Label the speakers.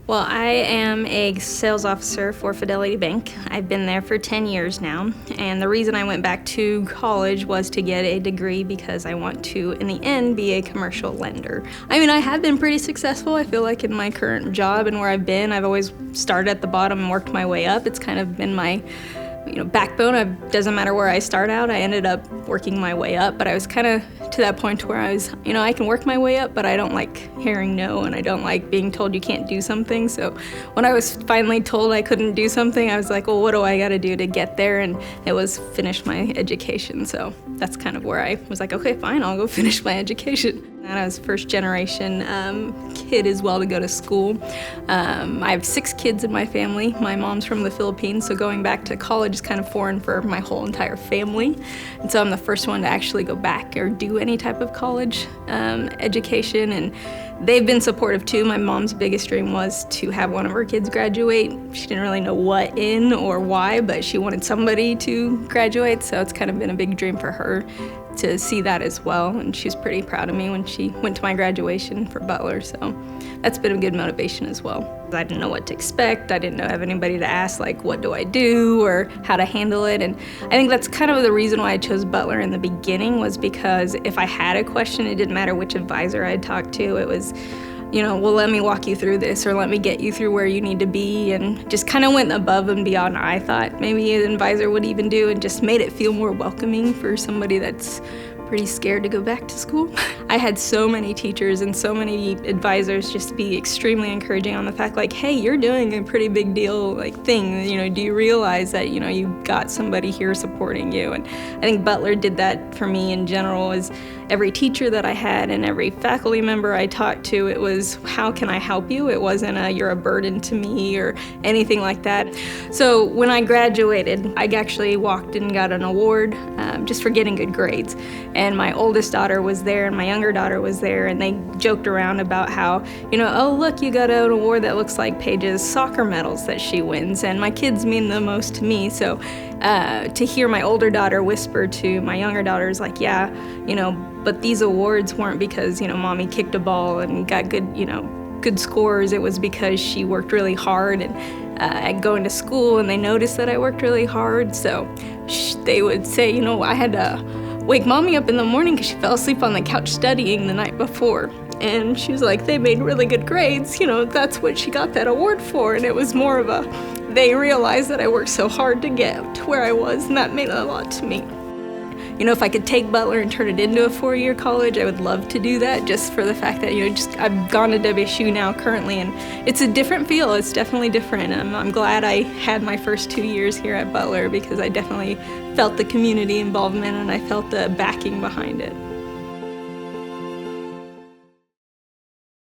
Speaker 1: Well, I am a sales officer for Fidelity Bank. I've been there for 10 years now, and the reason I went back to college was to get a degree because I want to, in the end, be a commercial lender. I mean, I have been pretty successful. I feel like in my current job and where I've been, I've always started at the bottom and worked my way up. It's kind of been my backbone. It doesn't matter where I start out, I ended up working my way up, but I was kind of to that point where I was, I can work my way up, but I don't like hearing no, and I don't like being told you can't do something. So when I was finally told I couldn't do something, I was like, well, what do I got to do to get there? And it was finish my education. So that's kind of where I was like, okay, fine, I'll go finish my education. And I was first generation kid as well to go to school. I have 6 kids in my family. My mom's from the Philippines, so going back to college is kind of foreign for my whole entire family. And so I'm the first one to actually go back or do any type of college education, and they've been supportive too. My mom's biggest dream was to have one of her kids graduate. She didn't really know what in or why, but she wanted somebody to graduate, so it's kind of been a big dream for her to see that as well, and she's pretty proud of me when she went to my graduation for Butler, so that's been a good motivation as well. I didn't know what to expect. I didn't have anybody to ask, like, what do I do or how to handle it, and I think that's kind of the reason why I chose Butler in the beginning, was because if I had a question, it didn't matter which advisor I'd talk to. It was, well, let me walk you through this, or let me get you through where you need to be, and just kind of went above and beyond I thought maybe an advisor would even do, and just made it feel more welcoming for somebody that's pretty scared to go back to school. I had so many teachers and so many advisors just be extremely encouraging on the fact, like, hey, you're doing a pretty big deal thing, do you realize that, you've got somebody here supporting you? And I think Butler did that for me in general. Is every teacher that I had and every faculty member I talked to, it was, how can I help you? It wasn't you're a burden to me or anything like that. So when I graduated, I actually walked and got an award just for getting good grades. And my oldest daughter was there and my younger daughter was there, and they joked around about how, oh, look, you got an award that looks like Paige's soccer medals that she wins. And my kids mean the most to me. So to hear my older daughter whisper to my younger daughters, like, yeah, but these awards weren't because, mommy kicked a ball and got good scores. It was because she worked really hard and going to school, and they noticed that I worked really hard. So they would say, I had to wake mommy up in the morning because she fell asleep on the couch studying the night before. And she was like, they made really good grades, that's what she got that award for. And it was more of they realized that I worked so hard to get to where I was, and that meant a lot to me. If I could take Butler and turn it into a 4-year college, I would love to do that, just for the fact that, I've gone to WSU now currently, and it's a different feel. It's definitely different. I'm glad I had my first 2 years here at Butler, because I definitely felt the community involvement and I felt the backing behind it.